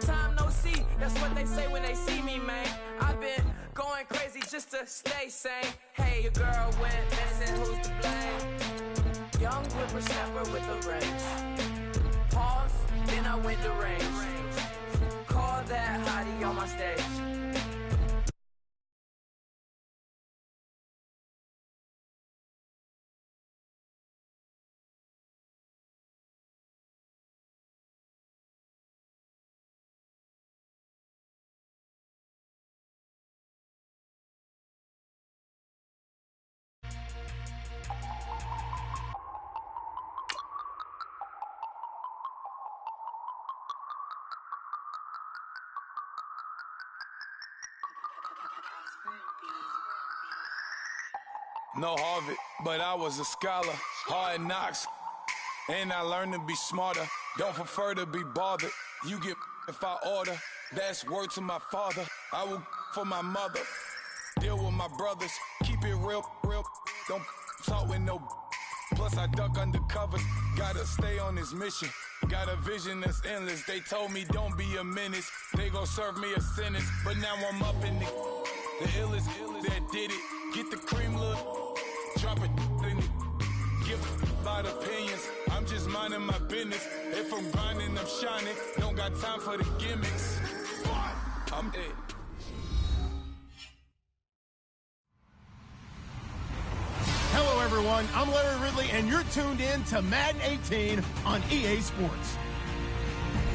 time no see. That's what they say when they see me, man. I've been going crazy just to stay sane. Hey, your girl went missing, who's to blame? Young whippersnapper with a range. Pause, then I went to range. Call that hottie on my stage. No Harvard, but I was a scholar. Hard knocks, and I learned to be smarter. Don't prefer to be bothered. You get if I order. That's word to my father. I will for my mother. Deal with my brothers. Keep it real, real. Don't talk with no. Plus I duck under covers. Gotta stay on this mission. Got a vision that's endless. They told me don't be a menace. They gon' serve me a sentence. But now I'm up in the illest that did it. Get the cream look. Drop it in it. Give a lot of opinions. I'm just minding my business. If I'm grinding, I'm shining. Don't got time for the gimmicks. I'm dead. Hello, everyone. I'm Larry Ridley, and you're tuned in to Madden 18 on EA Sports.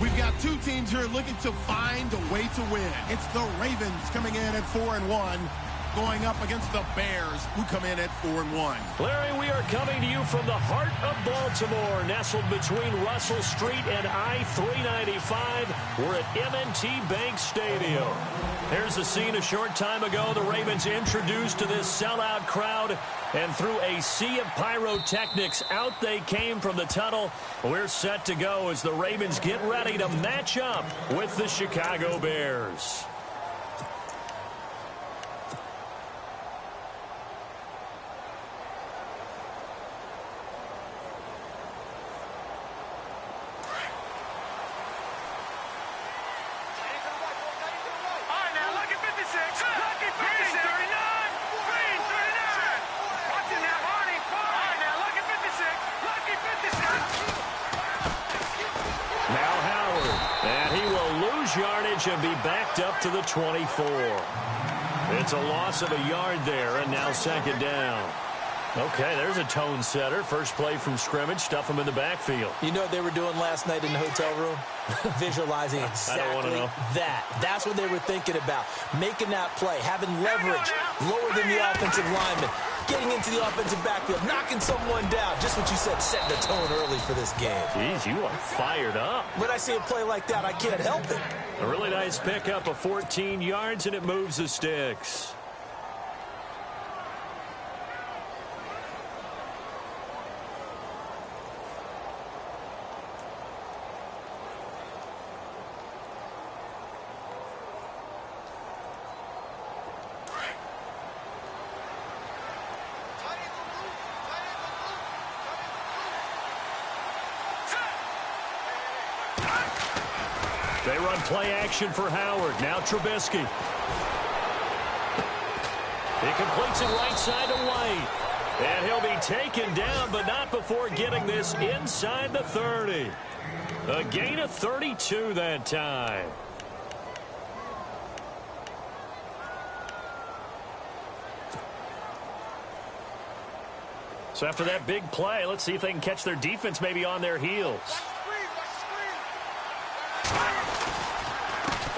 We've got two teams here looking to find a way to win. It's the Ravens coming in at 4-1. Going up against the Bears, who come in at 4-1. Larry, we are coming to you from the heart of Baltimore, nestled between Russell Street and I-395. We're at M&T Bank Stadium. Here's the scene a short time ago. The Ravens introduced to this sellout crowd, and through a sea of pyrotechnics, out they came from the tunnel. We're set to go as the Ravens get ready to match up with the Chicago Bears. Yardage and be backed up to the 24. It's a loss of a yard there, and now second down. Okay, there's a tone setter. First play from scrimmage, stuff them in the backfield. You know what they were doing last night in the hotel room? Visualizing exactly that. That's what they were thinking about. Making that play, having leverage lower than the offensive lineman, getting into the offensive backfield, knocking someone down. Just what you said, setting the tone early for this game. Jeez, you are fired up. When I see a play like that, I can't help it. A really nice pickup of 14 yards, and it moves the sticks. They run play action for Howard. Now Trubisky. He completes it right side to White. And he'll be taken down, but not before getting this inside the 30. A gain of 32 that time. So after that big play, let's see if they can catch their defense maybe on their heels.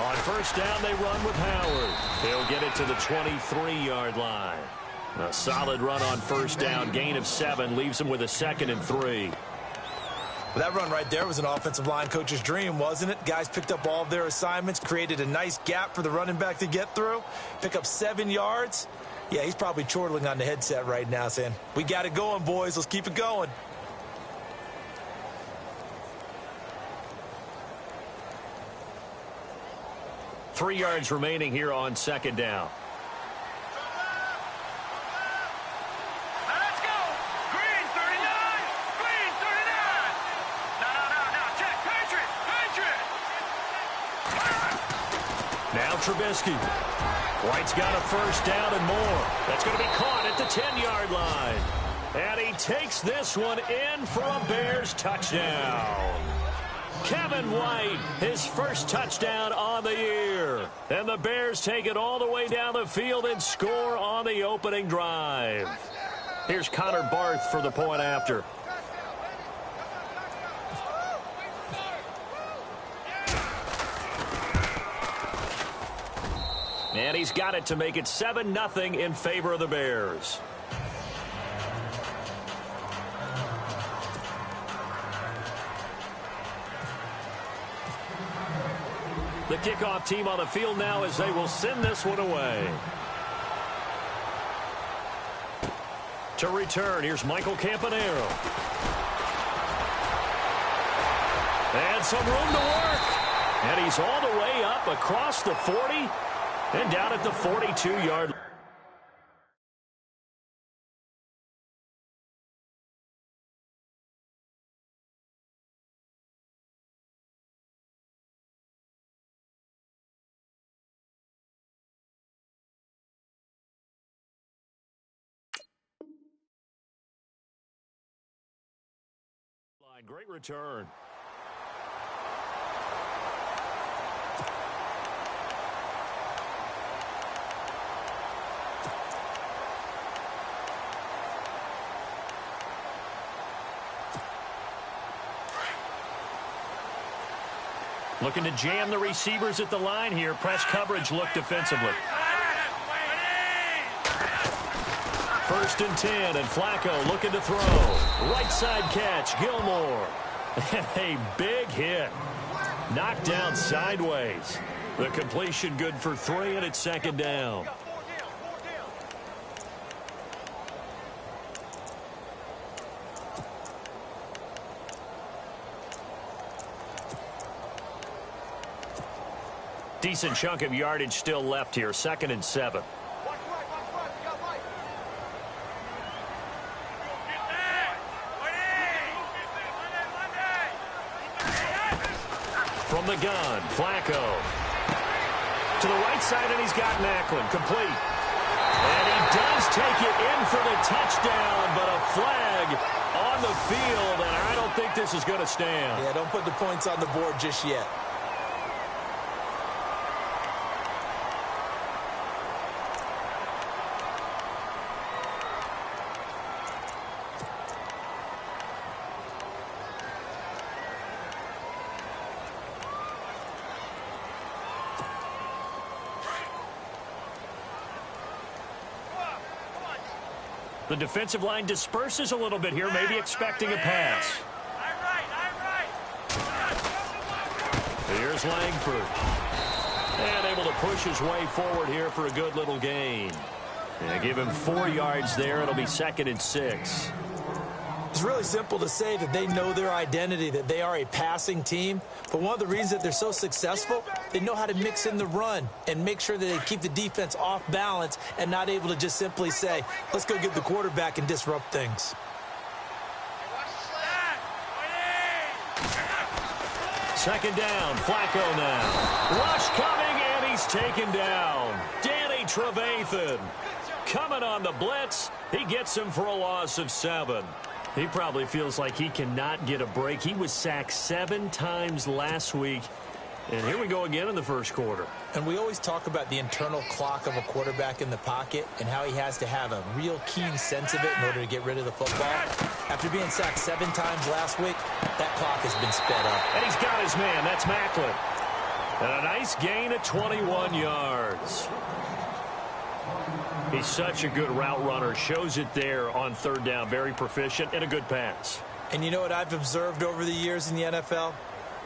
On first down, they run with Howard. He'll get it to the 23-yard line. A solid run on first down. Gain of 7 leaves him with a 2nd and 3. Well, that run right there was an offensive line coach's dream, wasn't it? Guys picked up all of their assignments, created a nice gap for the running back to get through, pick up 7 yards. Yeah, he's probably chortling on the headset right now saying, we got it going, boys. Let's keep it going. Three yards remaining here on second down. Let's go. Green 39. Green 39. No, check. Patriot. Now Trubisky. White's got a first down and more. That's going to be caught at the 10-yard line. And he takes this one in for a Bears touchdown. Kevin White, his first touchdown on the year. And the Bears take it all the way down the field and score on the opening drive. Here's Connor Barth for the point after. And he's got it to make it 7-0 in favor of the Bears. The kickoff team on the field now as they will send this one away. To return, here's Michael Campanaro. And some room to work. And he's all the way up across the 40 and down at the 42-yard line. Great return. Looking to jam the receivers at the line here. Press coverage look defensively. First and 10, and Flacco looking to throw. Right side catch, Gilmore. And a big hit. Knocked down sideways. The completion good for 3, and it's second down. Decent chunk of yardage still left here. 2nd and 7. From the gun, Flacco. To the right side, and he's got Macklin. Complete. And he does take it in for the touchdown, but a flag on the field, and I don't think this is going to stand. Yeah, don't put the points on the board just yet. The defensive line disperses a little bit here, maybe expecting a pass. Here's Langford. And able to push his way forward here for a good little gain. And give him 4 yards there. It'll be 2nd and 6. It's really simple to say that they know their identity, that they are a passing team. But one of the reasons that they're so successful, they know how to mix in the run and make sure that they keep the defense off balance and not able to just simply say, let's go get the quarterback and disrupt things. Second down, Flacco now. Rush coming, and he's taken down. Danny Trevathan coming on the blitz. He gets him for a loss of 7. He probably feels like he cannot get a break. He was sacked 7 times last week. And here we go again in the first quarter. And we always talk about the internal clock of a quarterback in the pocket and how he has to have a real keen sense of it in order to get rid of the football. After being sacked 7 times last week, that clock has been sped up. And he's got his man. That's Macklin. And a nice gain of 21 yards. He's such a good route runner. Shows it there on 3rd down. Very proficient and a good pass. And you know what I've observed over the years in the NFL?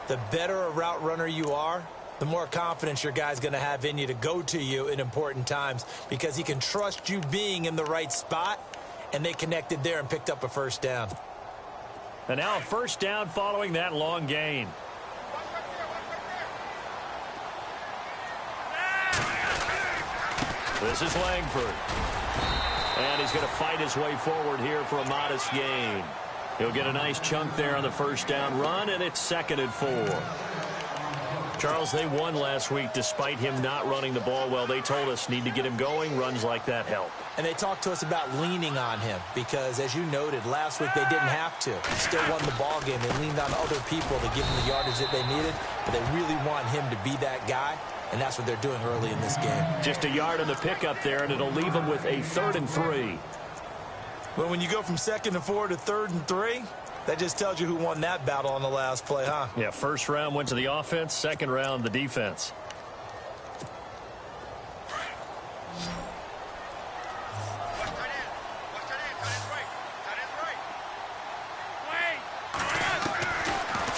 The better a route runner you are, the more confidence your guy's going to have in you to go to you in important times because he can trust you being in the right spot, and they connected there and picked up a first down. And now a first down following that long gain. This is Langford. And he's going to fight his way forward here for a modest gain. He'll get a nice chunk there on the first down run, and it's 2nd and 4. Charles, they won last week despite him not running the ball well. They told us need to get him going. Runs like that help. And they talked to us about leaning on him because, as you noted, last week they didn't have to. Still won the ball game. They leaned on other people to give them the yardage that they needed, but they really want him to be that guy, and that's what they're doing early in this game. Just a yard on the pickup there, and it'll leave them with a 3rd and 3. But when you go from 2nd and 4 to 3rd and 3, that just tells you who won that battle on the last play, huh? Yeah, first round went to the offense, second round the defense.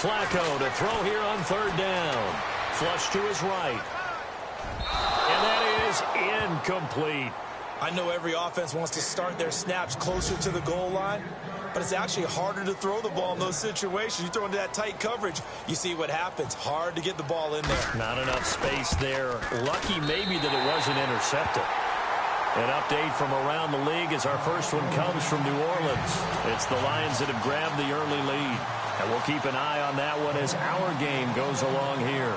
Flacco to throw here on 3rd down. Flush to his right. And that is incomplete. I know every offense wants to start their snaps closer to the goal line, but it's actually harder to throw the ball in those situations. You throw into that tight coverage, you see what happens. Hard to get the ball in there. Not enough space there. Lucky maybe that it wasn't intercepted. An update from around the league as our first one comes from New Orleans. It's the Lions that have grabbed the early lead. And we'll keep an eye on that one as our game goes along here.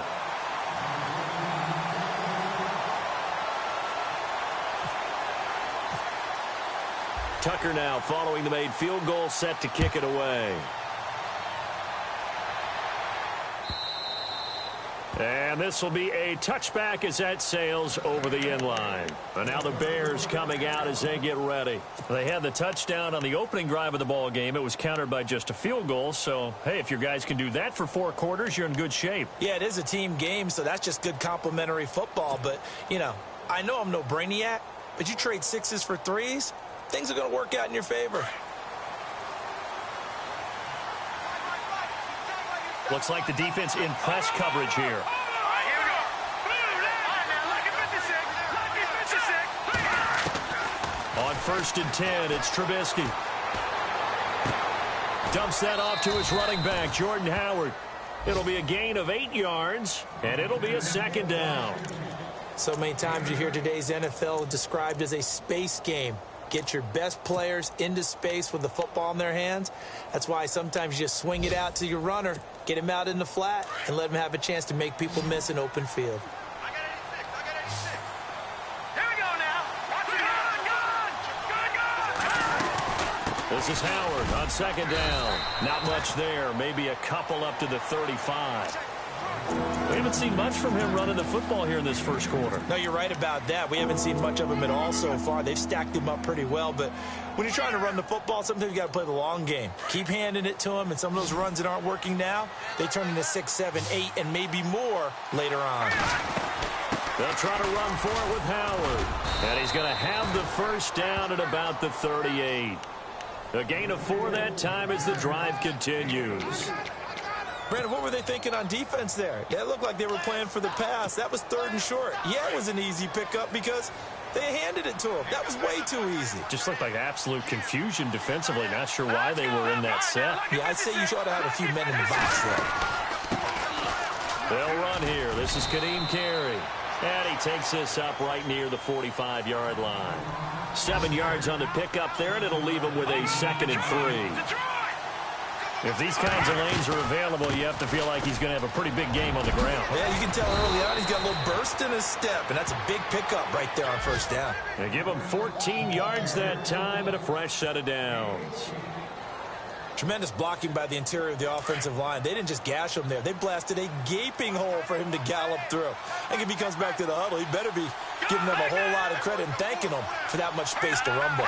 Tucker now following the made field goal, set to kick it away. And this will be a touchback as that sails over the end line. And now the Bears coming out as they get ready. They had the touchdown on the opening drive of the ball game. It was countered by just a field goal. So, hey, if your guys can do that for 4 quarters, you're in good shape. Yeah, it is a team game, so that's just good complimentary football. But, you know, I know I'm no brainiac, but you trade 6s for 3s, things are going to work out in your favor. Looks like the defense in press coverage here. All right, here we go. On 1st and 10, it's Trubisky. Dumps that off to his running back, Jordan Howard. It'll be a gain of 8 yards, and it'll be a 2nd down. So many times you hear today's NFL described as a space game. Get your best players into space with the football in their hands. That's why sometimes you just swing it out to your runner, get him out in the flat, and let him have a chance to make people miss an open field. I got 86. Here we go now. Watch it. Good. This is Howard on 2nd down. Not much there. Maybe a couple up to the 35. We haven't seen much from him running the football here in this first quarter. No, you're right about that. We haven't seen much of him at all so far. They've stacked him up pretty well, but when you're trying to run the football, sometimes you got to play the long game. Keep handing it to him, and some of those runs that aren't working now, they turn into 6, 7, 8, and maybe more later on. They'll try to run for it with Howard, and he's going to have the first down at about the 38. A gain of 4 that time as the drive continues. Brandon, what were they thinking on defense there? That looked like they were playing for the pass. That was 3rd and short. Yeah, it was an easy pickup because they handed it to him. That was way too easy. Just looked like absolute confusion defensively. Not sure why they were in that set. Yeah, I'd say you should have had a few men in the box there. They'll run here. This is Kadeem Carey. And he takes this up right near the 45-yard line. 7 yards on the pickup there, and it'll leave him with a 2nd and 3. If these kinds of lanes are available, you have to feel like he's going to have a pretty big game on the ground. Yeah, you can tell early on he's got a little burst in his step, and that's a big pickup right there on 1st down. They give him 14 yards that time and a fresh set of downs. Tremendous blocking by the interior of the offensive line. They didn't just gash him there. They blasted a gaping hole for him to gallop through. I think if he comes back to the huddle, he better be giving them a whole lot of credit and thanking them for that much space to rumble.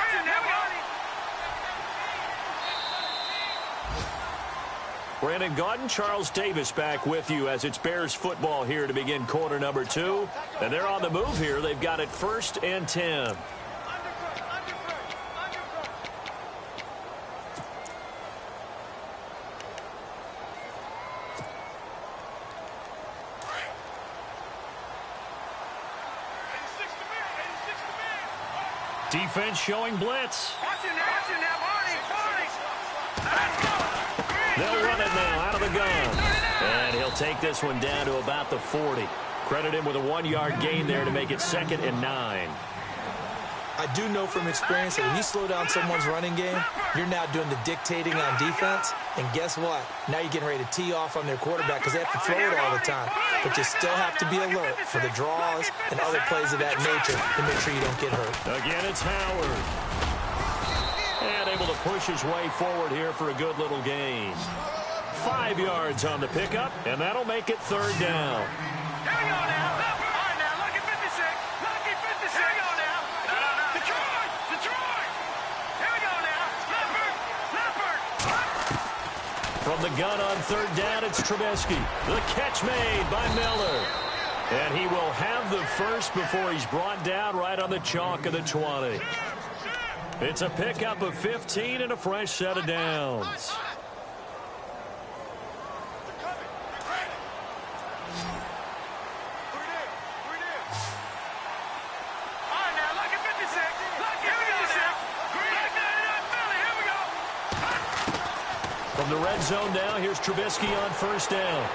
Brandon Gaudin, Charles Davis back with you as it's Bears football here to begin quarter number 2. And they're on the move here. They've got it 1st and 10. Defense showing blitz. They'll run it now out of the gun. And he'll take this one down to about the 40. Credit him with a 1-yard gain there to make it 2nd and 9. I do know from experience that when you slow down someone's running game, you're now doing the dictating on defense. And guess what? Now you're getting ready to tee off on their quarterback because they have to throw it all the time. But you still have to be alert for the draws and other plays of that nature to make sure you don't get hurt. Again, it's Howard. And able to push his way forward here for a good little gain. 5 yards on the pickup, and that'll make it third down. Here we go now. All right, now, lucky 56. Lucky 56. Here we go now. No. Detroit. Here we go now. Leopard. From the gun on third down, it's Trubisky. The catch made by Miller. And he will have the first before he's brought down right on the chalk of the 20. It's a pickup of 15 and a fresh set of downs. From the red zone now, here's Trubisky on first down.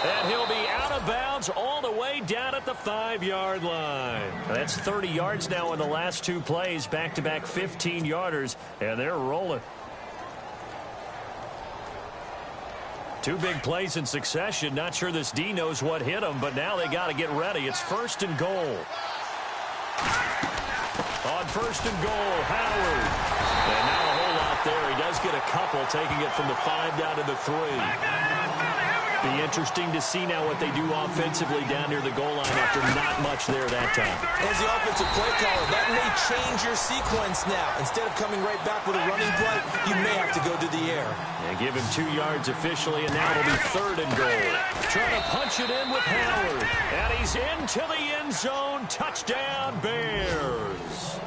And he'll be out of bounds all the way down at the 5-yard line. That's 30 yards now in the last 2 plays, back-to-back 15-yarders, and they're rolling. 2 big plays in succession. Not sure this D knows what hit him, but now they got to get ready. It's first and goal. On first and goal, Howard. And not a whole lot there. He does get a couple, taking it from the 5 down to the 3. Be interesting to see now what they do offensively down near the goal line after not much there that time. As the offensive play caller, that may change your sequence now. Instead of coming right back with a running play, you may have to go to the air. And give him 2 yards officially, and now it'll be third and goal. Trying to punch it in with Howard. And he's into the end zone. Touchdown, Bears.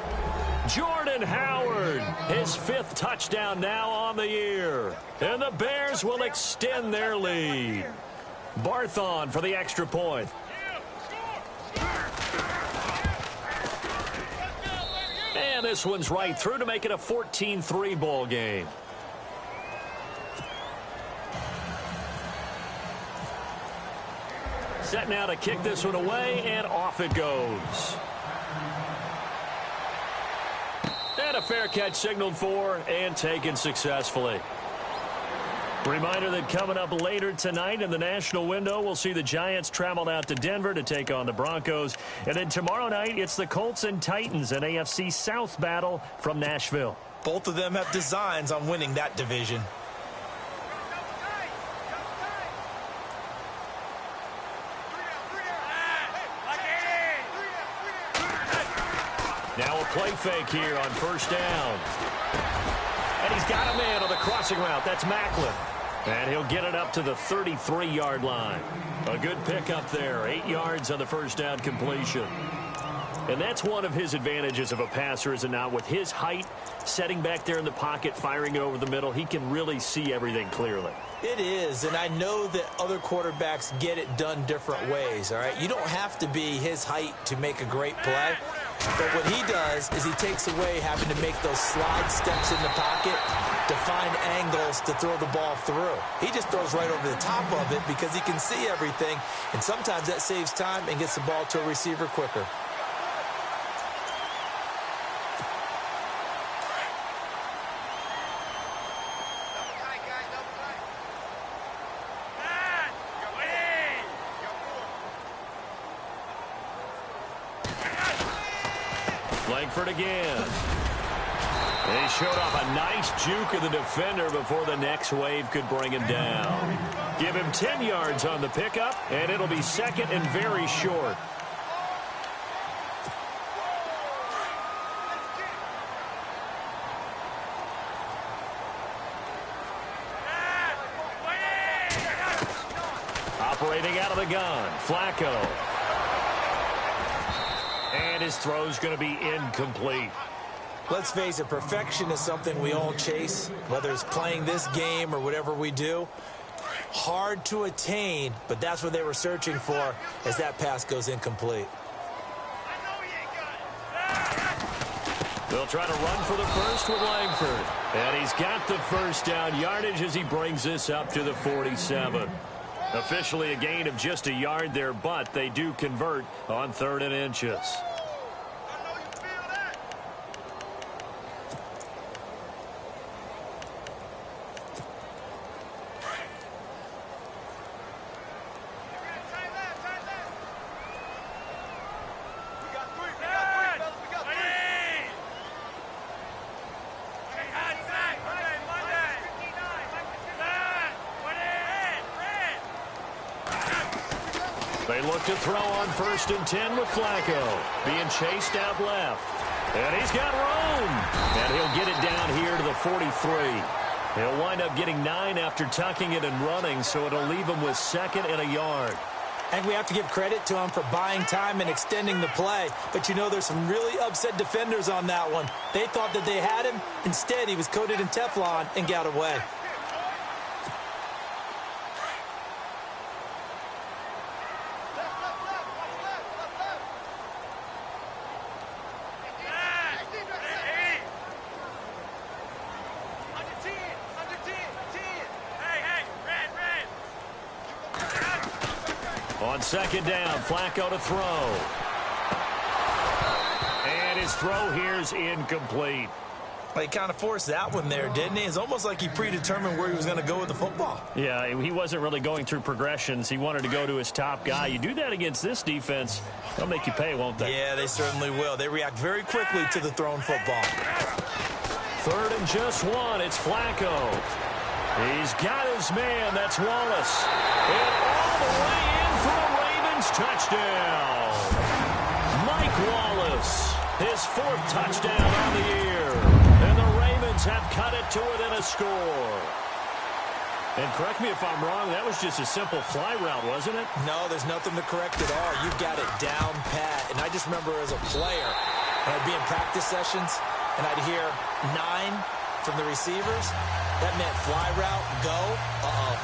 Jordan Howard, his 5th touchdown now on the year. And the Bears will extend their lead. Barthon for the extra point. And this one's right through to make it a 14-3 ball game. Set now to kick this one away, and off it goes. And a fair catch signaled for and taken successfully. Reminder that coming up later tonight in the national window, we'll see the Giants travel out to Denver to take on the Broncos. And then tomorrow night, it's the Colts and Titans, an AFC South battle from Nashville. Both of them have designs on winning that division. Now a play fake here on first down. And he's got a man on the crossing route. That's Macklin. And he'll get it up to the 33-yard line. A good pickup there. 8 yards on the first down completion. And that's one of his advantages of a passer, is it not? With his height, setting back there in the pocket, firing it over the middle, he can really see everything clearly. It is, and I know that other quarterbacks get it done different ways, all right? You don't have to be his height to make a great play. But what he does is he takes away having to make those slide steps in the pocket to find angles to throw the ball through. He just throws right over the top of it because he can see everything, and sometimes that saves time and gets the ball to a receiver quicker. Langford again. He showed off a nice juke of the defender before the next wave could bring him down. Give him 10 yards on the pickup, and it'll be second and very short. Operating out of the gun, Flacco. And his throw's going to be incomplete. Let's face it, perfection is something we all chase, whether it's playing this game or whatever we do. Hard to attain, but that's what they were searching for as that pass goes incomplete. They'll try to run for the first with Langford. And he's got the first down yardage as he brings this up to the 47. Officially a gain of just a yard there, but they do convert on 3rd and inches. They look to throw on 1st and 10 with Flacco. Being chased out left. And he's got room. And he'll get it down here to the 43. He'll wind up getting 9 after tucking it and running, so it'll leave him with 2nd and a yard. And we have to give credit to him for buying time and extending the play. But, you know, there's some really upset defenders on that one. They thought that they had him. Instead, he was coated in Teflon and got away. On 2nd down, Flacco to throw. And his throw here's incomplete. He kind of forced that one there, didn't he? It's almost like he predetermined where he was going to go with the football. Yeah, he wasn't really going through progressions. He wanted to go to his top guy. You do that against this defense, they'll make you pay, won't they? Yeah, they certainly will. They react very quickly to the thrown football. 3rd and just 1, it's Flacco. He's got his man, that's Wallace. And all the way in for a Ravens touchdown. Mike Wallace, his 4th touchdown on the year. And the Ravens have cut it to within a score. And correct me if I'm wrong, that was just a simple fly route, wasn't it? No, there's nothing to correct at all. You've got it down pat. And I just remember as a player, when I'd be in practice sessions, and I'd hear 9 from the receivers. That meant fly route, go,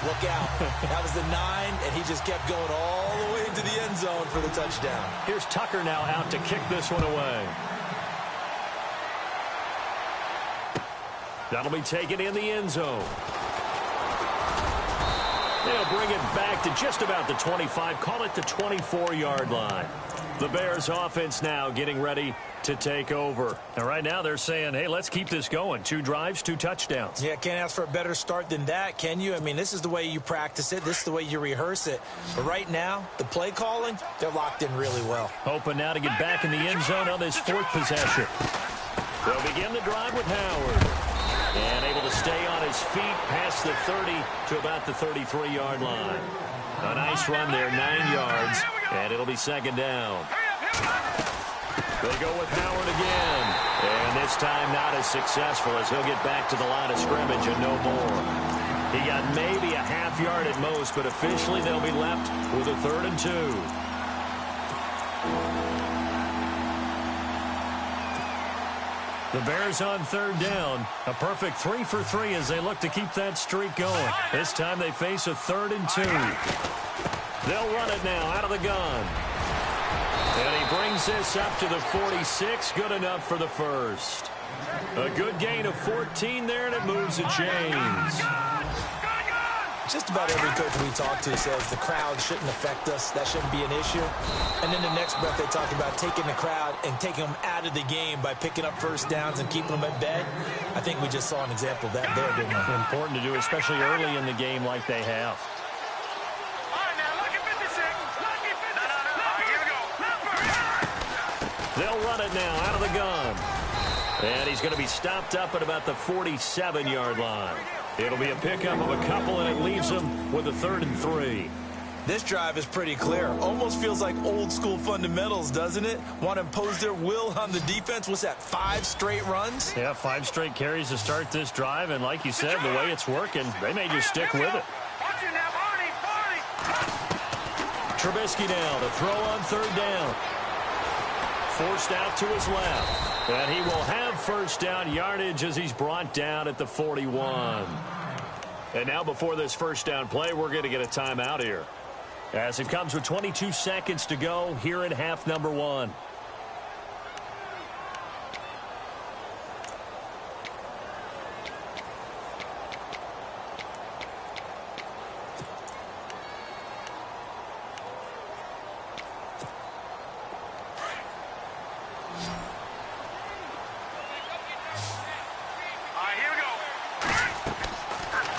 look out. That was the 9, and he just kept going all the way into the end zone for the touchdown. Here's Tucker now out to kick this one away. That'll be taken in the end zone. They'll bring it back to just about the 25, call it the 24-yard line. The Bears offense now getting ready to take over. And right now they're saying, hey, let's keep this going. 2 drives, 2 touchdowns. Yeah, can't ask for a better start than that, can you? I mean, this is the way you practice it. This is the way you rehearse it. But right now, the play calling, they're locked in really well. Hoping now to get back in the end zone on this 4th possession. They'll begin the drive with Howard. And able to stay on his feet past the 30 to about the 33-yard line. A nice run there, 9 yards. And it'll be 2nd down. They go with Howard again. And this time not as successful as he'll get back to the line of scrimmage and no more. He got maybe a half yard at most, but officially they'll be left with a 3rd and 2. The Bears on 3rd down. A perfect 3 for 3 as they look to keep that streak going. This time they face a 3rd and 2. They'll run it now out of the gun. And he brings this up to the 46. Good enough for the 1st. A good gain of 14 there, and it moves the chains. Just about every coach we talk to says the crowd shouldn't affect us. That shouldn't be an issue. And then the next breath they talk about taking the crowd and taking them out of the game by picking up 1st downs and keeping them at bay. I think we just saw an example of that there, didn't we? Important to do, especially early in the game like they have. They'll run it now out of the gun. And he's going to be stopped up at about the 47-yard line. It'll be a pickup of a couple, and it leaves him with a 3rd and 3. This drive is pretty clear. Almost feels like old-school fundamentals, doesn't it? Want to impose their will on the defense. What's that, 5 straight runs? Yeah, 5 straight carries to start this drive, and like you said, the way it's working, they may just stick with it. Trubisky now to throw on 3rd down. Forced out to his left. And he will have 1st down yardage as he's brought down at the 41. And now before this 1st down play, we're going to get a timeout here. As it comes with 22 seconds to go here in half number 1.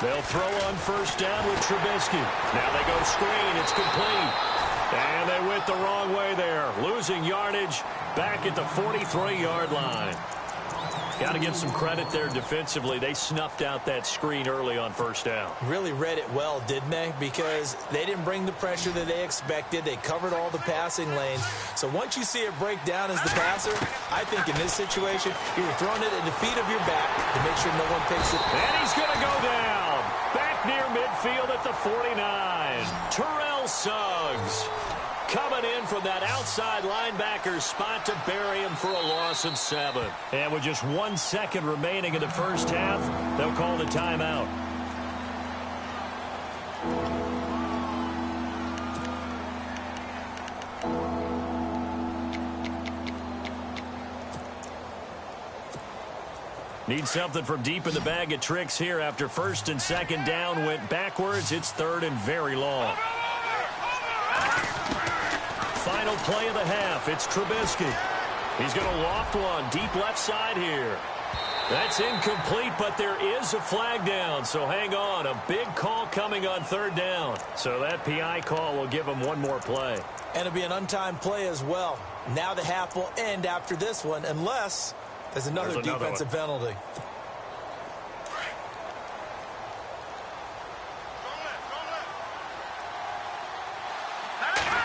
They'll throw on 1st down with Trubisky. Now they go screen. It's complete. And they went the wrong way there. Losing yardage back at the 43-yard line. Got to give some credit there defensively. They snuffed out that screen early on first down. Really read it well, didn't they? Because they didn't bring the pressure that they expected. They covered all the passing lanes. So once you see it break down as the passer, I think in this situation, you're throwing it at the feet of your back to make sure no one picks it. And he's going to go down. Back near midfield at the 49. Terrell Suggs coming in from that outside linebacker spot to bury him for a loss of 7. And with just 1 second remaining in the first half, they'll call the timeout. Need something from deep in the bag of tricks here after first and second down went backwards. It's third and very long. Final play of the half. It's Trubisky. He's going to loft one deep left side here. That's incomplete, but there is a flag down, so hang on. A big call coming on third down. So that PI call will give him one more play. And it'll be an untimed play as well. Now the half will end after this one, unless there's another defensive penalty.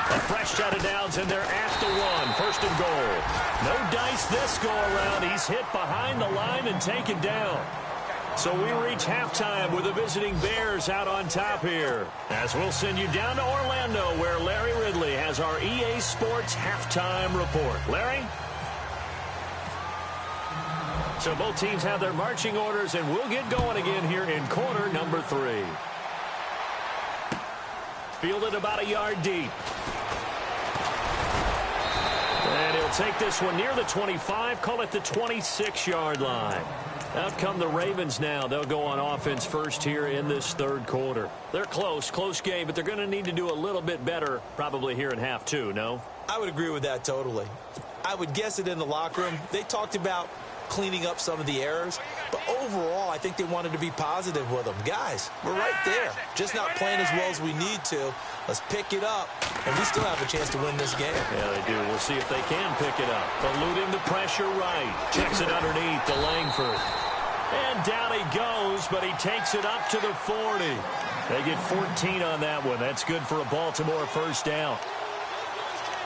A fresh set of downs, and they're at the 1. First and goal. No dice this go-around. He's hit behind the line and taken down. So we reach halftime with the visiting Bears out on top here. As we'll send you down to Orlando, where Larry Ridley has our EA Sports halftime report. Larry? So both teams have their marching orders, and we'll get going again here in quarter number 3. Fielded about a yard deep. And he'll take this one near the 25, call it the 26-yard line. Out come the Ravens now. They'll go on offense first here in this third quarter. They're close game, but they're going to need to do a little bit better probably here in half 2, no? I would agree with that totally. I would guess it in the locker room. They talked about cleaning up some of the errors, but overall I think they wanted to be positive with them. Guys, we're right there, just not playing as well as we need to. Let's pick it up, and we still have a chance to win this game. Yeah, they do. We'll see if they can pick it up. Eluding the pressure right, checks it underneath to Langford, and down he goes, but he takes it up to the 40. They get 14 on that one. That's good for a Baltimore first down.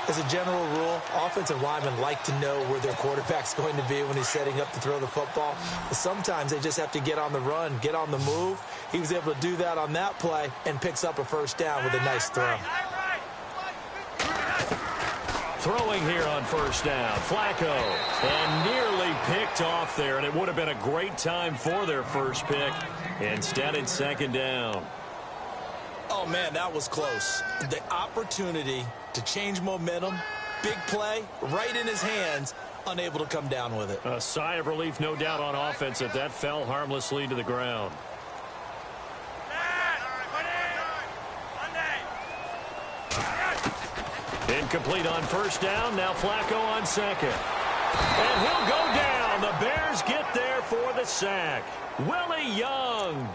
As a general rule, offensive linemen like to know where their quarterback's going to be when he's setting up to throw the football. But sometimes they just have to get on the run, get on the move. He was able to do that on that play and picks up a first down with a nice throw. Throwing here on first down, Flacco, and nearly picked off there, and it would have been a great time for their first pick. Instead, it's second down. Oh, man, that was close. The opportunity to change momentum, big play, right in his hands, unable to come down with it. A sigh of relief, no doubt, on offense that that fell harmlessly to the ground. Incomplete on first down. Now Flacco on second. And he'll go down. The Bears get there for the sack. Willie Young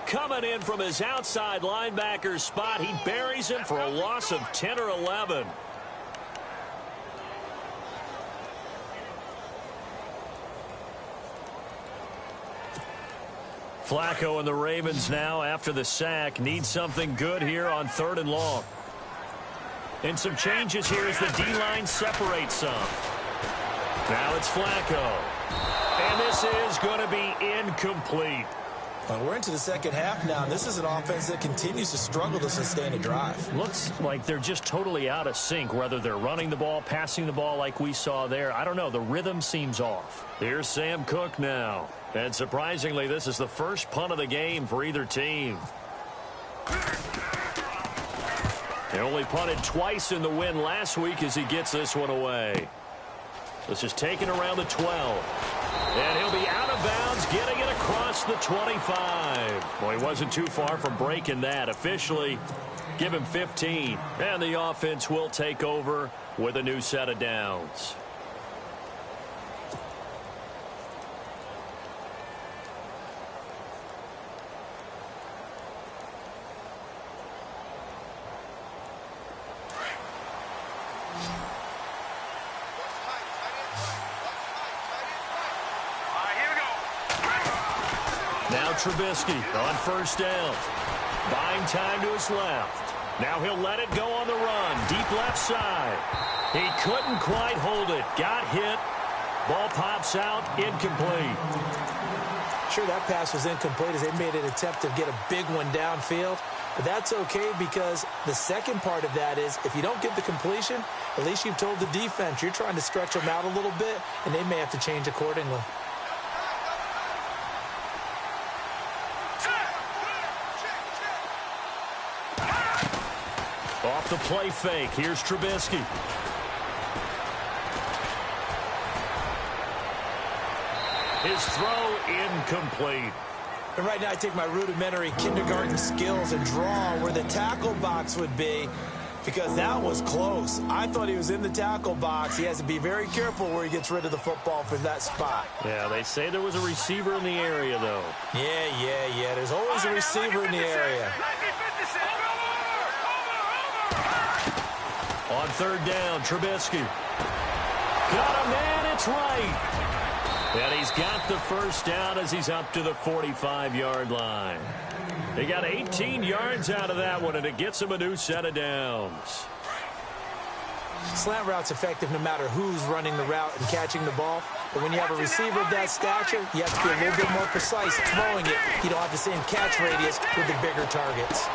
coming in from his outside linebacker spot. He buries him for a loss of 10 or 11. Flacco and the Ravens now, after the sack, need something good here on third and long. And some changes here as the D-line separates some. Now it's Flacco. And this is going to be incomplete. Well, we're into the second half now, and this is an offense that continues to struggle to sustain a drive. Looks like they're just totally out of sync, whether they're running the ball, passing the ball like we saw there. I don't know. The rhythm seems off. Here's Sam Cook now. And surprisingly, this is the first punt of the game for either team. They only punted twice in the win last week as he gets this one away. This is taken around the 12. And he'll be out of bounds, getting it across the 25. Well, he wasn't too far from breaking that. Officially, give him 15. And the offense will take over with a new set of downs. Here Now Trubisky on first down. Buying time to his left. Now he'll let it go on the run. Deep left side. He couldn't quite hold it. Got hit. Ball pops out. Incomplete. Sure, that pass was incomplete as they made an attempt to get a big one downfield. But that's okay because the second part of that is if you don't get the completion, at least you've told the defense you're trying to stretch them out a little bit, and they may have to change accordingly. Off the play fake. Here's Trubisky. His throw incomplete. And right now I take my rudimentary kindergarten skills and draw where the tackle box would be because that was close. I thought he was in the tackle box. He has to be very careful where he gets rid of the football from that spot. Yeah, they say there was a receiver in the area, though. Yeah. There's always a receiver in the area. On third down, Trubisky. Got him, man, it's right. And he's got the first down as he's up to the 45-yard line. They got 18 yards out of that one, and it gets him a new set of downs. Slant route's effective no matter who's running the route and catching the ball. But when you have a receiver of that stature, you have to be a little bit more precise throwing it. You don't have the same catch radius with the bigger targets.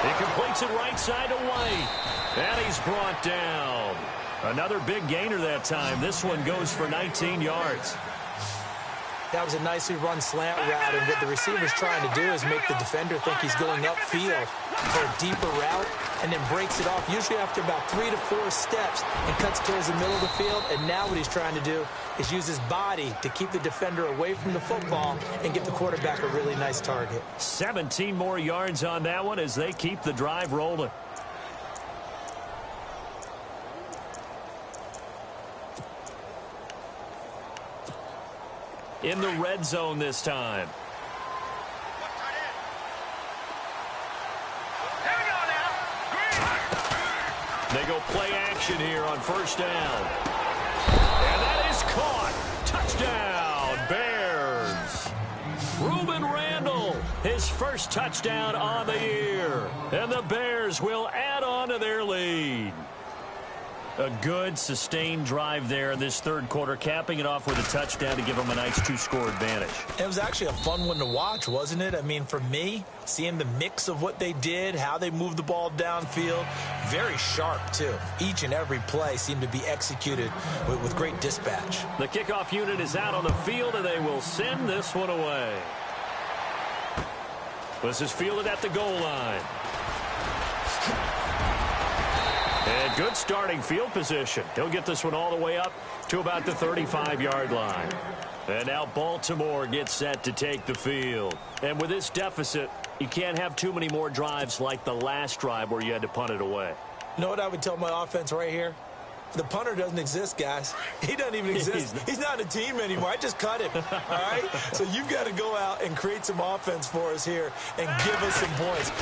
He completes it right side to White. And he's brought down. Another big gainer that time. This one goes for 19 yards. That was a nicely run slant route, and what the receiver's trying to do is make the defender think he's going upfield for a deeper route and then breaks it off, usually after about 3 to 4 steps, and cuts towards the middle of the field. And now what he's trying to do is use his body to keep the defender away from the football and give the quarterback a really nice target. 17 more yards on that one as they keep the drive rolling. In the red zone this time. They go play action here on first down. And that is caught. Touchdown, Bears. Reuben Randall, his first touchdown on the year. And the Bears will add on to their lead. A good, sustained drive there in this third quarter, capping it off with a touchdown to give them a nice 2-score advantage. It was actually a fun one to watch, wasn't it? I mean, for me, seeing the mix of what they did, how they moved the ball downfield, very sharp, too. Each and every play seemed to be executed with great dispatch. The kickoff unit is out on the field, and they will send this one away. This is fielded at the goal line. And good starting field position. He'll get this one all the way up to about the 35-yard line. And now Baltimore gets set to take the field. And with this deficit, you can't have too many more drives like the last drive where you had to punt it away. You know what I would tell my offense right here? The punter doesn't exist, guys. He doesn't even exist. He's not a team anymore. I just cut him, all right? So you've got to go out and create some offense for us here and give us some points.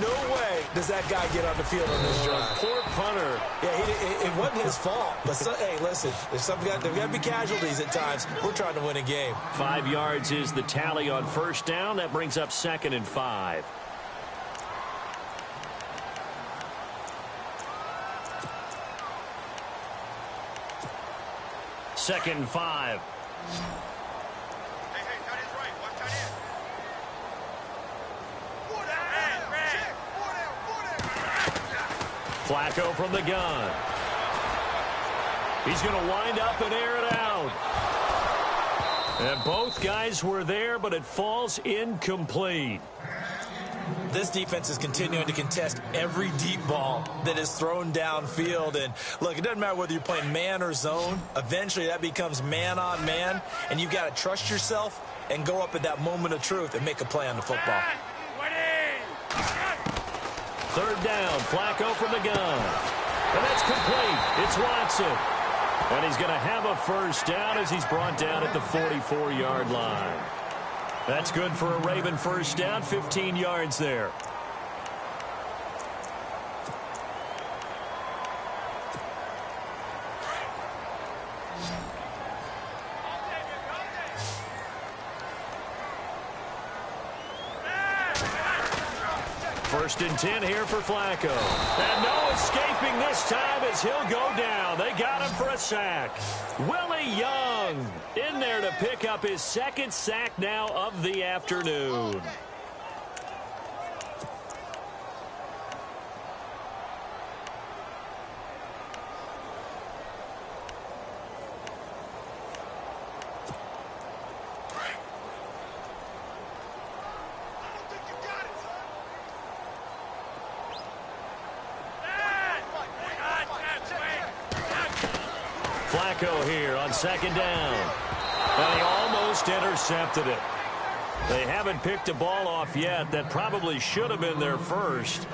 No way does that guy get on the field on this drive. Poor punter. Yeah, it wasn't his fault. But, hey, listen, there's got to be casualties at times. We're trying to win a game. 5 yards is the tally on first down. That brings up 2nd and 5. Second and 5. Hey, tight end's right. Watch tight end. Flacco from the gun. He's going to wind up and air it out. And both guys were there, but it falls incomplete. This defense is continuing to contest every deep ball that is thrown downfield. And, look, it doesn't matter whether you're playing man or zone. Eventually, that becomes man on man. And you've got to trust yourself and go up at that moment of truth and make a play on the football. Third down, Flacco from the gun. And that's complete. It's Watson. And he's going to have a first down as he's brought down at the 44-yard line. That's good for a Raven first down, 15 yards there. First and 10 here for Flacco. And no escaping this time as he'll go down. They got him for a sack. Willie Young in there to pick up his second sack now of the afternoon. Flacco here on second down. And he almost intercepted it. They haven't picked a ball off yet. That probably should have been their first.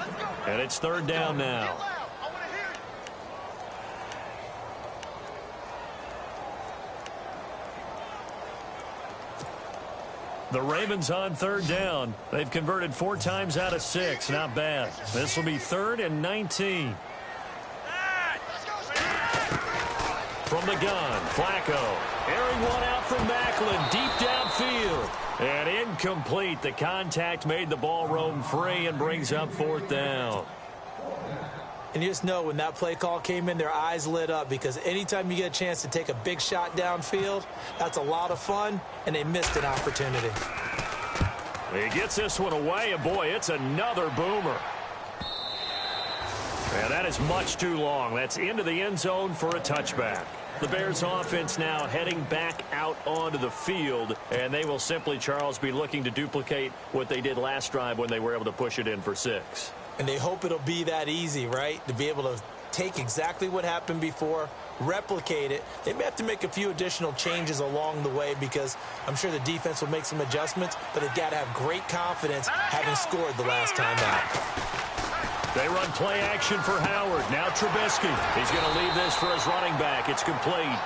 And it's third down now. The Ravens on third down. They've converted 4 times out of 6. Not bad. This will be 3rd and 19. From the gun, Flacco airing one out from Macklin, deep downfield. And incomplete. The contact made the ball roam free and brings up 4th down. And you just know when that play call came in, their eyes lit up because anytime you get a chance to take a big shot downfield, that's a lot of fun, and they missed an opportunity. He gets this one away, and boy, it's another boomer. And that is much too long. That's into the end zone for a touchback. The Bears offense now heading back out onto the field, and they will simply, Charles, be looking to duplicate what they did last drive when they were able to push it in for 6. And they hope it'll be that easy, right? To be able to take exactly what happened before, replicate it. They may have to make a few additional changes along the way because I'm sure the defense will make some adjustments, but they've got to have great confidence having scored the last time out. They run play action for Howard. Now Trubisky. He's going to leave this for his running back. It's complete.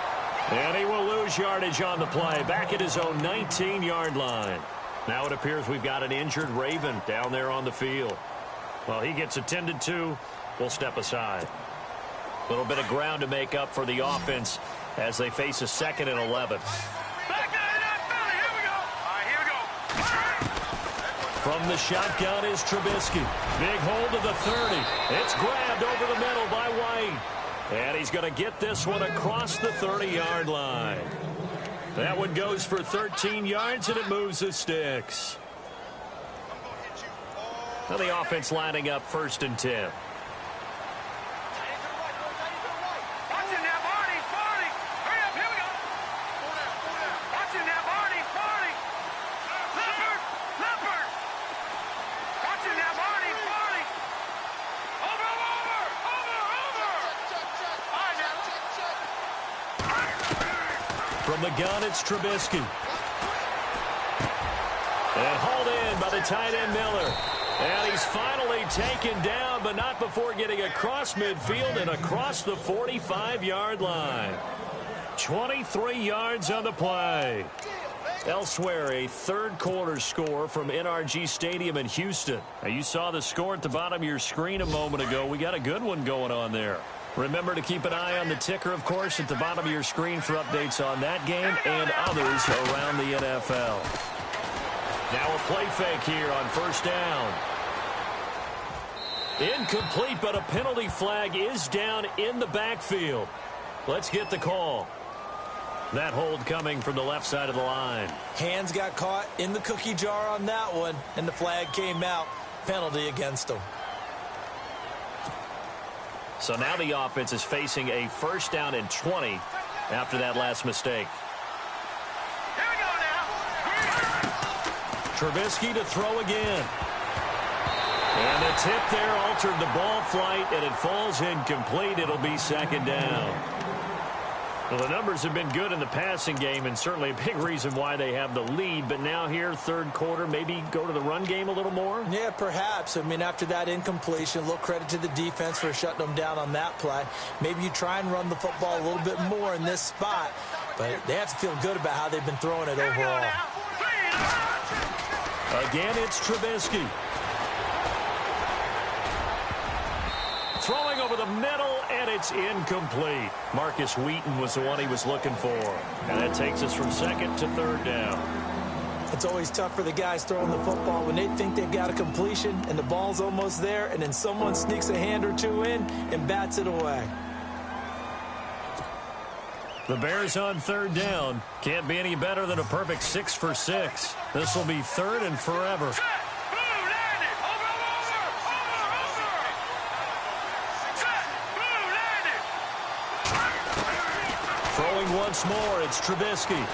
And he will lose yardage on the play. Back at his own 19-yard line. Now it appears we've got an injured Raven down there on the field. Well, he gets attended to. We'll step aside. A little bit of ground to make up for the offense as they face a 2nd and 11. From the shotgun is Trubisky. Big hold of the 30. It's grabbed over the middle by White. And he's going to get this one across the 30-yard line. That one goes for 13 yards, and it moves the sticks. Now the offense lining up 1st and 10. From the gun, it's Trubisky. And hauled in by the tight end Miller. And he's finally taken down, but not before getting across midfield and across the 45-yard line. 23 yards on the play. Elsewhere, a third-quarter score from NRG Stadium in Houston. Now, you saw the score at the bottom of your screen a moment ago. We got a good one going on there. Remember to keep an eye on the ticker, of course, at the bottom of your screen for updates on that game and others around the NFL. Now a play fake here on 1st down. Incomplete, but a penalty flag is down in the backfield. Let's get the call. That hold coming from the left side of the line. Hands got caught in the cookie jar on that one, and the flag came out. Penalty against them. So now the offense is facing a 1st down and 20 after that last mistake. Here we go now. Trubisky to throw again. And the tip there altered the ball flight, and it falls incomplete. It'll be 2nd down. Well, the numbers have been good in the passing game, and certainly a big reason why they have the lead. But now here, 3rd quarter, maybe go to the run game a little more? Yeah, perhaps. I mean, after that incompletion, a little credit to the defense for shutting them down on that play. Maybe you try and run the football a little bit more in this spot. But they have to feel good about how they've been throwing it overall. Again, it's Trubisky. Throwing over the middle, and it's incomplete. Marcus Wheaton was the one he was looking for. And that takes us from 2nd to 3rd down. It's always tough for the guys throwing the football when they think they've got a completion and the ball's almost there, and then someone sneaks a hand or two in and bats it away. The Bears on third down. Can't be any better than a perfect 6 for 6. This will be third and forever. Throwing once more, it's Trubisky.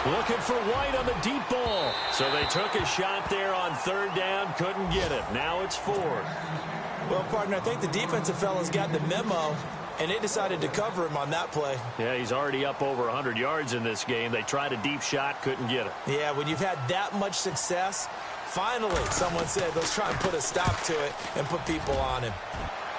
Looking for White on the deep ball. So they took a shot there on third down, couldn't get it. Now it's fourth. Well, partner, I think the defensive fellas got the memo, and they decided to cover him on that play. Yeah, he's already up over 100 yards in this game. They tried a deep shot, couldn't get it. Yeah, when you've had that much success, finally someone said, let's try and put a stop to it and put people on him.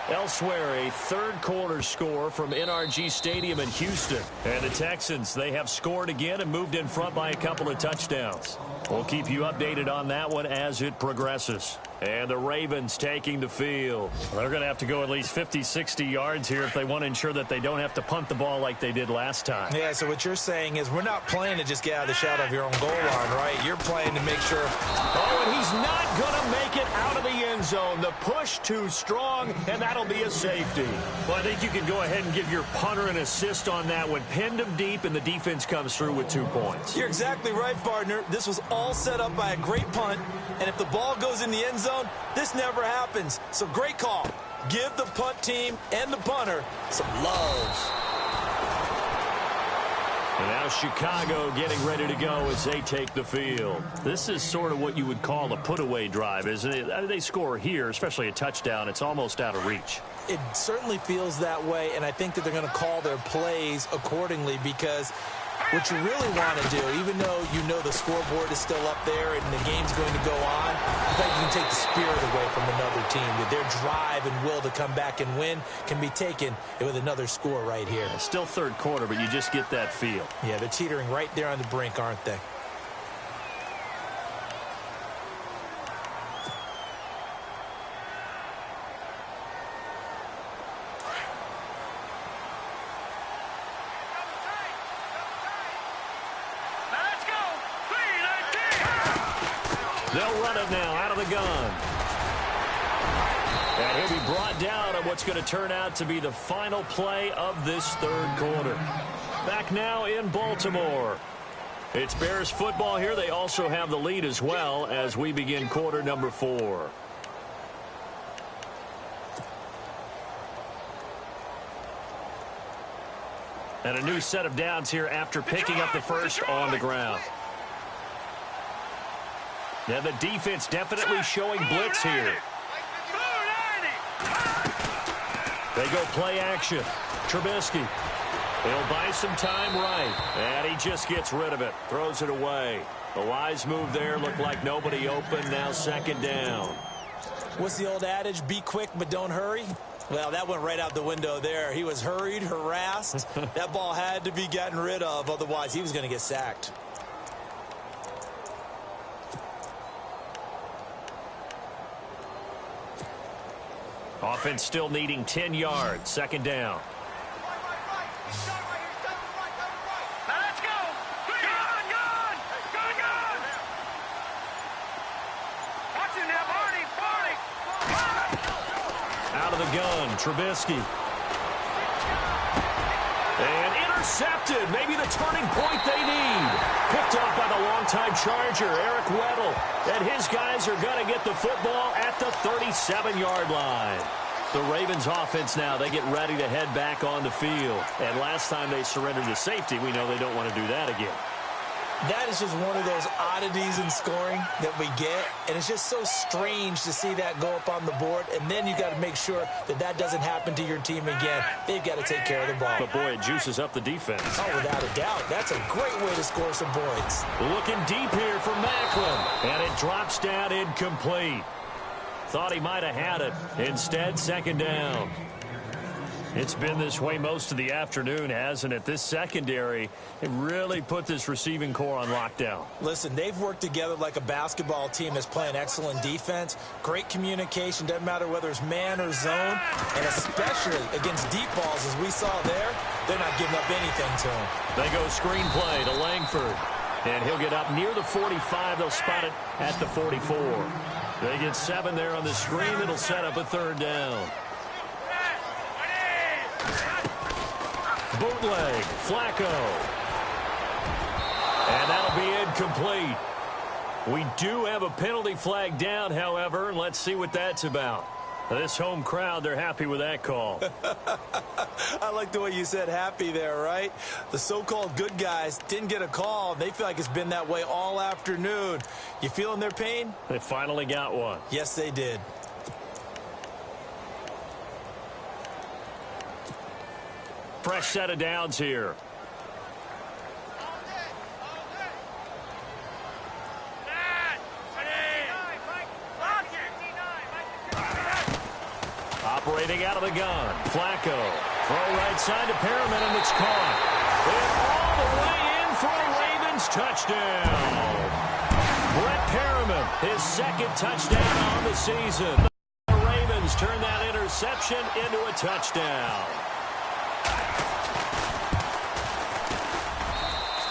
Elsewhere, a third-quarter score from NRG Stadium in Houston. And the Texans, they have scored again and moved in front by a couple of touchdowns. We'll keep you updated on that one as it progresses. And the Ravens taking the field. They're going to have to go at least 50, 60 yards here if they want to ensure that they don't have to punt the ball like they did last time. Yeah, so what you're saying is we're not playing to just get out of the shadow of your own goal line, right? You're playing to make sure. Oh, and he's not going to make it out of the end zone. The push too strong, and that'll be a safety. Well, I think you can go ahead and give your punter an assist on that one. Pinned him deep, and the defense comes through with 2 points. You're exactly right, partner. This was all set up by a great punt, and if the ball goes in the end zone, this never happens. So great call. Give the punt team and the punter some love. And now Chicago getting ready to go as they take the field. This is sort of what you would call a put-away drive, isn't it? They score here, especially a touchdown. It's almost out of reach. It certainly feels that way, and I think that they're going to call their plays accordingly because what you really want to do, even though you know the scoreboard is still up there and the game's going to go on, I think you can take the spirit away from another team. That their drive and will to come back and win can be taken with another score right here. It's still third quarter, but you just get that feel. Yeah, they're teetering right there on the brink, aren't they? They'll run it now out of the gun. And he'll be brought down on what's going to turn out to be the final play of this third quarter. Back now in Baltimore. It's Bears football here. They also have the lead as well as we begin quarter number 4. And a new set of downs here after picking up the first on the ground. Now the defense definitely showing blitz here. They go play action. Trubisky. He'll buy some time right. And he just gets rid of it. Throws it away. The wise move there. Looked like nobody open. Now second down. What's the old adage? Be quick, but don't hurry. Well, that went right out the window there. He was hurried, harassed. That ball had to be gotten rid of. Otherwise, he was going to get sacked. Offense still needing 10 yards. Second down. Let's go. Gun. Watch him now, Barney. Out of the gun, Trubisky. And intercepted. Maybe the turning point they need. Picked off by the longtime Charger, Eric Weddle. And his guys are going to get the football at the 37-yard line. The Ravens offense now, they get ready to head back on the field. And last time they surrendered to safety, we know they don't want to do that again. That is just one of those oddities in scoring that we get, and it's just so strange to see that go up on the board, and then you got to make sure that that doesn't happen to your team again. They've got to take care of the ball. But, boy, it juices up the defense. Oh, without a doubt. That's a great way to score some points. Looking deep here for Macklin, and it drops down incomplete. Thought he might have had it. Instead, second down. It's been this way most of the afternoon, hasn't it? This secondary, it really put this receiving core on lockdown. Listen, they've worked together like a basketball team that's playing excellent defense. Great communication, doesn't matter whether it's man or zone. And especially against deep balls, as we saw there, they're not giving up anything to them. They go screenplay to Langford. And he'll get up near the 45. They'll spot it at the 44. They get 7 there on the screen. It'll set up a 3rd down. Bootleg, Flacco. And that'll be incomplete. We do have a penalty flag down, however, and let's see what that's about. This home crowd, they're happy with that call. I like the way you said happy there, right? The so-called good guys didn't get a call. They feel like it's been that way all afternoon. You feeling their pain? They finally got one. Yes, they did. Fresh set of downs here. Operating out of the gun. Flacco. Throw right side to Perriman, and it's caught. And all the way in for a Ravens touchdown. Brett Perriman, his 2nd touchdown on the season. The Ravens turn that interception into a touchdown.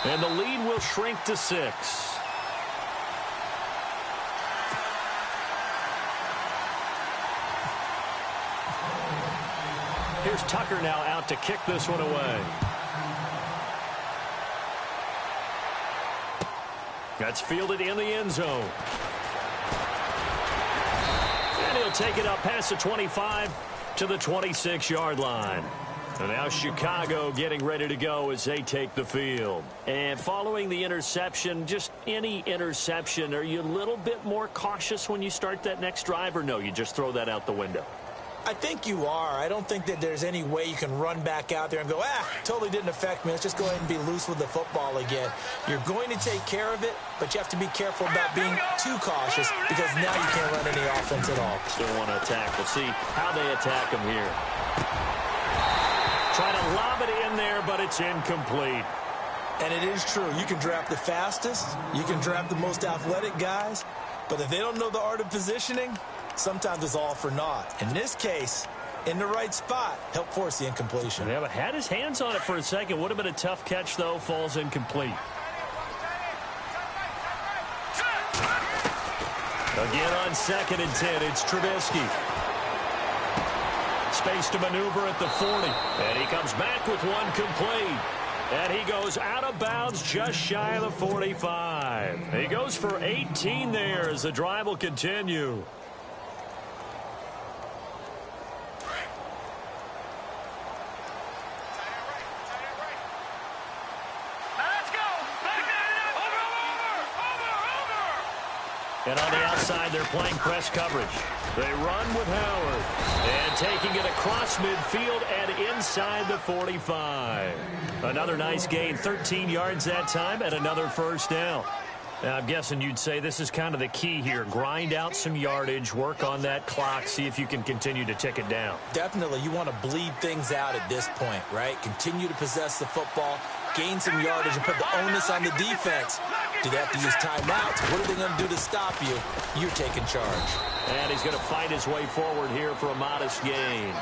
And the lead will shrink to 6. Here's Tucker now out to kick this one away. That's fielded in the end zone. And he'll take it up past the 25 to the 26-yard line. And now Chicago getting ready to go as they take the field. And following the interception, just any interception, are you a little bit more cautious when you start that next drive, or no, you just throw that out the window? I think you are. I don't think that there's any way you can run back out there and go, totally didn't affect me. Let's just go ahead and be loose with the football again. You're going to take care of it, but you have to be careful about being too cautious because now you can't run any offense at all. Still want to attack. We'll see how they attack him here. Try to lob it in there, but it's incomplete. And it is true. You can draft the fastest. You can draft the most athletic guys. But if they don't know the art of positioning, sometimes it's all for naught. In this case, in the right spot, help force the incompletion. Yeah, but had his hands on it for a second. Would have been a tough catch, though. Falls incomplete. Again on 2nd and 10, it's Trubisky. Space to maneuver at the 40. And he comes back with one complete. And he goes out of bounds just shy of the 45. He goes for 18 there as the drive will continue. And on the outside, they're playing press coverage. They run with Howard. And taking it across midfield and inside the 45. Another nice gain, 13 yards that time, and another 1st down. Now, I'm guessing you'd say this is kind of the key here. Grind out some yardage, work on that clock, see if you can continue to tick it down. Definitely. You want to bleed things out at this point, right? Continue to possess the football, gain some yardage, and put the onus on the defense. Do they have to use timeouts? What are they going to do to stop you? You're taking charge. And he's going to fight his way forward here for a modest gain.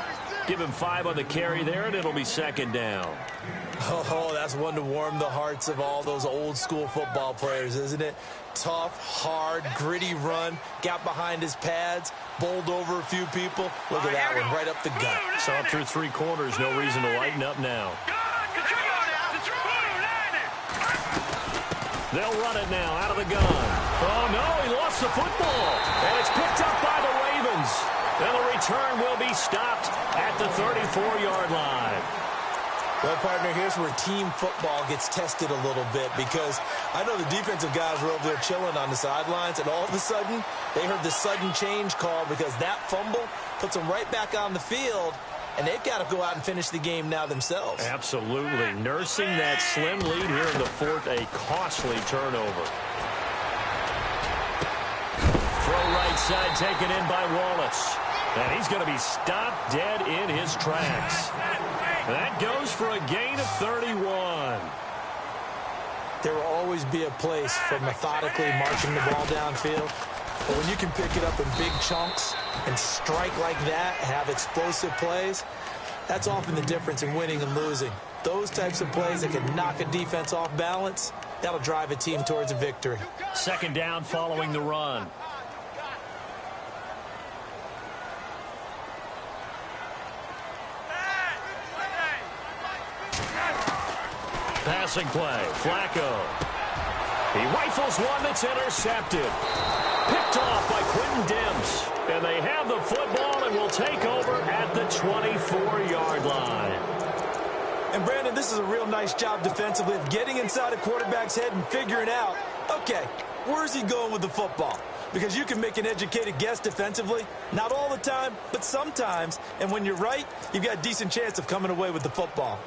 Give him 5 on the carry there, and it'll be 2nd down. Oh, that's one to warm the hearts of all those old-school football players, isn't it? Tough, hard, gritty run, got behind his pads, bowled over a few people. Look at that one, right up the gut. Saw it through 3 quarters, no reason to lighten up now. They'll run it now out of the gun. Oh, no, he lost the football. And it's picked up by the Ravens. And the return will be stopped at the 34-yard line. Well, partner, here's where team football gets tested a little bit because I know the defensive guys were over there chilling on the sidelines, and all of a sudden, they heard the sudden change call because that fumble puts them right back on the field, and they've got to go out and finish the game now themselves. Absolutely. Nursing that slim lead here in the 4th, a costly turnover. Throw right side taken in by Wallace. And he's going to be stopped dead in his tracks. That goes for a gain of 31. There will always be a place for methodically marching the ball downfield. But when you can pick it up in big chunks and strike like that, have explosive plays, that's often the difference in winning and losing. Those types of plays that can knock a defense off balance, That'll drive a team towards a victory. Second down following the run. Passing play, Flacco. He rifles one that's intercepted. Picked off by Quentin Demps. And they have the football and will take over at the 24-yard line. And, Brandon, this is a real nice job defensively of getting inside a quarterback's head and figuring out, okay, where's he going with the football? Because you can make an educated guess defensively. Not all the time, but sometimes. And when you're right, you've got a decent chance of coming away with the football.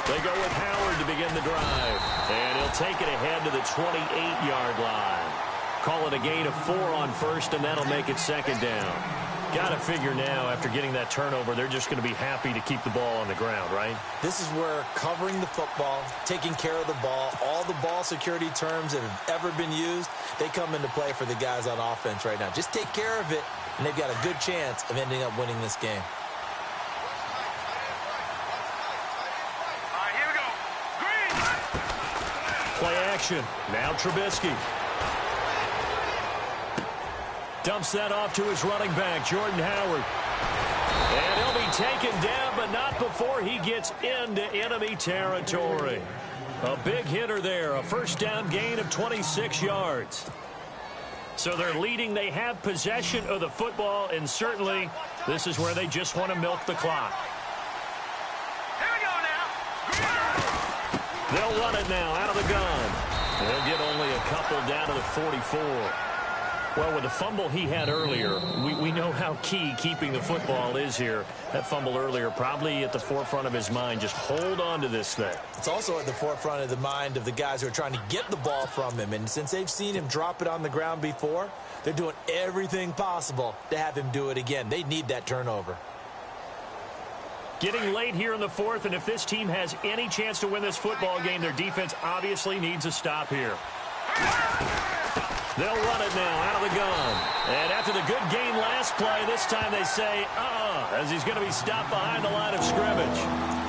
They go with Howard to begin the drive. And he'll take it ahead to the 28-yard line. Call it a gain of 4 on first, and that'll make it second down. Got to figure now, after getting that turnover, they're just going to be happy to keep the ball on the ground, right? This is where covering the football, taking care of the ball, all the ball security terms that have ever been used, they come into play for the guys on offense right now. Just take care of it, and they've got a good chance of ending up winning this game. Play action. Now Trubisky. Dumps that off to his running back, Jordan Howard. And he'll be taken down, but not before he gets into enemy territory. A big hitter there. A first down gain of 26 yards. So they're leading. They have possession of the football, and certainly this is where they just want to milk the clock. They'll run it now out of the gun. They'll get only a couple down to the 44. Well, with the fumble he had earlier, we know how key keeping the football is here. That fumble earlier probably at the forefront of his mind. Just hold on to this thing. It's also at the forefront of the mind of the guys who are trying to get the ball from him. And since they've seen him drop it on the ground before, they're doing everything possible to have him do it again. They need that turnover. Getting late here in the fourth, and if this team has any chance to win this football game, their defense obviously needs a stop here. They'll run it now out of the gun. And after the good gain last play, this time they say, as he's going to be stopped behind the line of scrimmage.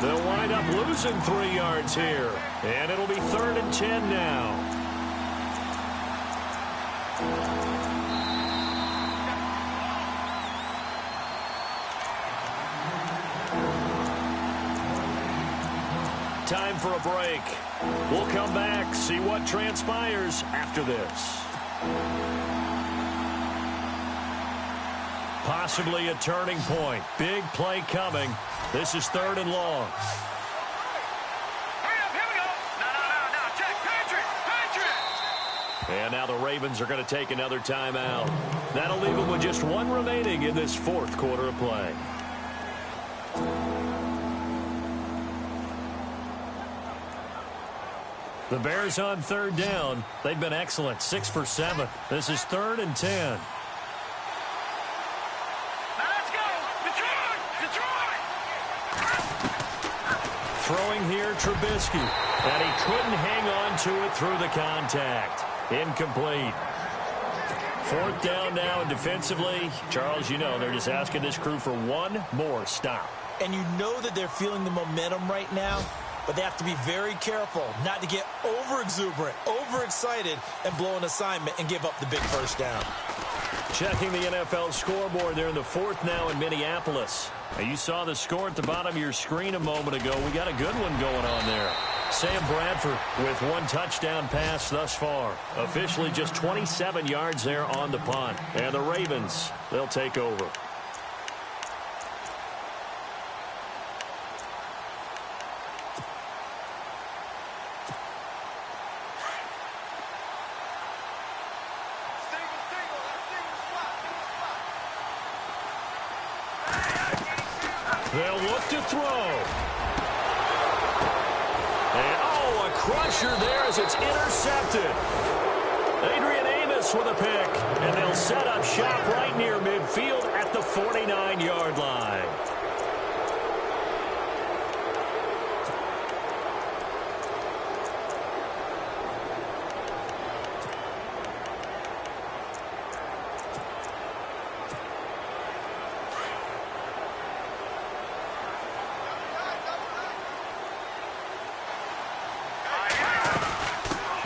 They'll wind up losing 3 yards here. And it'll be 3rd and 10 now. Time for a break. We'll come back, see what transpires after this. Possibly a turning point. Big play coming. This is 3rd and long. Hurry up, here we go. No, check, Patriot. And now the Ravens are going to take another timeout. That'll leave them with just 1 remaining in this 4th quarter of play. The Bears on 3rd down. They've been excellent, 6 for 7. This is 3rd and 10. Now let's go. Detroit. Throwing here, Trubisky. And he couldn't hang on to it through the contact. Incomplete. 4th down now, and defensively, Charles, you know, they're just asking this crew for 1 more stop. And you know that they're feeling the momentum right now, but they have to be very careful not to get over-exuberant, over-excited, and blow an assignment and give up the big first down. Checking the NFL scoreboard there in the 4th now in Minneapolis. Now, you saw the score at the bottom of your screen a moment ago. We got a good one going on there. Sam Bradford with 1 touchdown pass thus far. Officially just 27 yards there on the punt. And the Ravens, they'll take over. They'll look to throw. And, a crusher there as it's intercepted. Adrian Amos with a pick. And they'll set up shop right near midfield at the 49-yard line.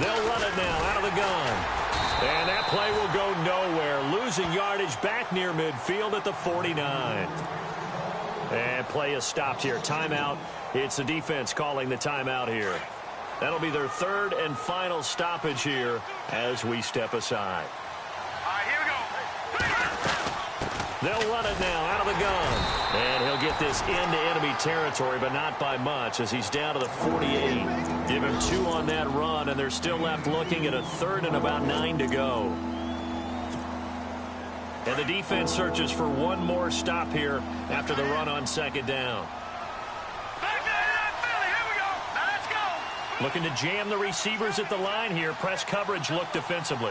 They'll run it now out of the gun. And that play will go nowhere. Losing yardage back near midfield at the 49. And play is stopped here. Timeout. It's the defense calling the timeout here. That'll be their third and final stoppage here as we step aside. All right, here we go. They'll run it now out of the gun. And he'll get this into enemy territory, but not by much as he's down to the 48. Give him 2 on that run, and they're still left looking at a third and about 9 to go. And the defense searches for one more stop here after the run on second down. Looking to jam the receivers at the line here. Press coverage look defensively.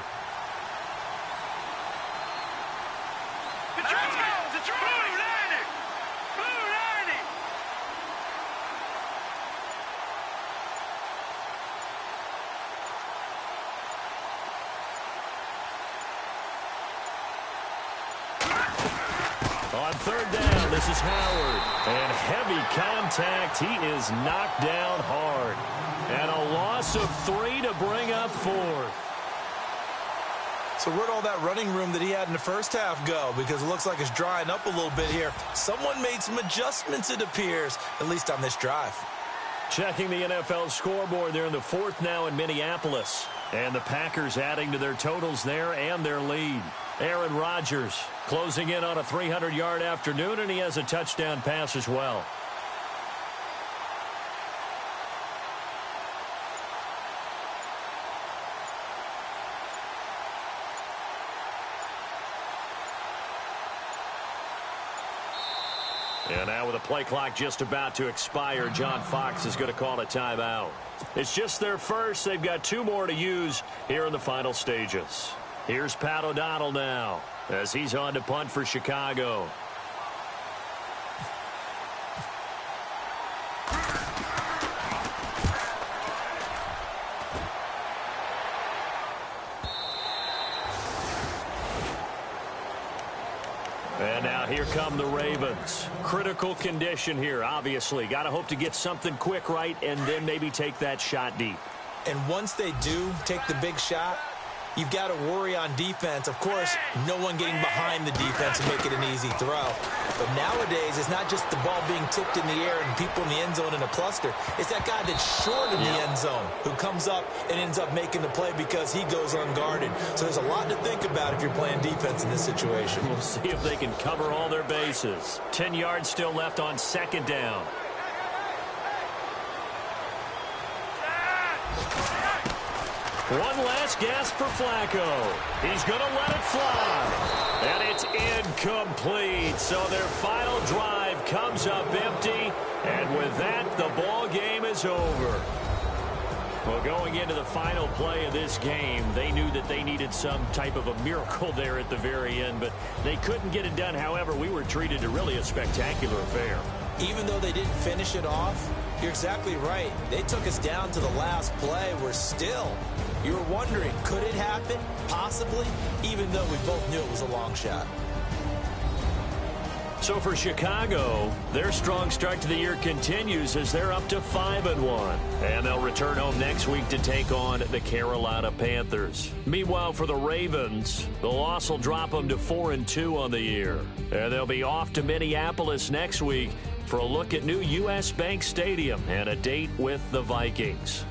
On third down, this is Howard. And heavy contact. He is knocked down hard. And a loss of 3 to bring up 4. So where'd all that running room that he had in the first half go? Because it looks like it's drying up a little bit here. Someone made some adjustments, it appears, at least on this drive. Checking the NFL scoreboard. They're in the 4th now in Minneapolis. And the Packers adding to their totals there and their lead. Aaron Rodgers closing in on a 300-yard afternoon, and he has a touchdown pass as well. And now with the play clock just about to expire, John Fox is going to call a timeout. It's just their first. They've got 2 more to use here in the final stages. Here's Pat O'Donnell now as he's on to punt for Chicago. And now here come the Ravens. Critical condition here, obviously. Got to hope to get something quick right and then maybe take that shot deep. And once they do take the big shot, you've got to worry on defense. Of course, no one getting behind the defense and make it an easy throw. But nowadays, it's not just the ball being tipped in the air and people in the end zone in a cluster. It's that guy that's short in the end zone who comes up and ends up making the play because he goes unguarded. So there's a lot to think about if you're playing defense in this situation. We'll see if they can cover all their bases. 10 yards still left on second down. One last gasp for Flacco. He's going to let it fly. And it's incomplete. So their final drive comes up empty. And with that, the ball game is over. Well, going into the final play of this game, they knew that they needed some type of a miracle there at the very end, but they couldn't get it done. However, we were treated to really a spectacular affair. Even though they didn't finish it off, you're exactly right. They took us down to the last play. We're still, you were wondering, could it happen? Possibly, even though we both knew it was a long shot. So for Chicago, their strong start to the year continues as they're up to 5-1. And they'll return home next week to take on the Carolina Panthers. Meanwhile, for the Ravens, the loss will drop them to 4-2 on the year. And they'll be off to Minneapolis next week for a look at new U.S. Bank Stadium and a date with the Vikings.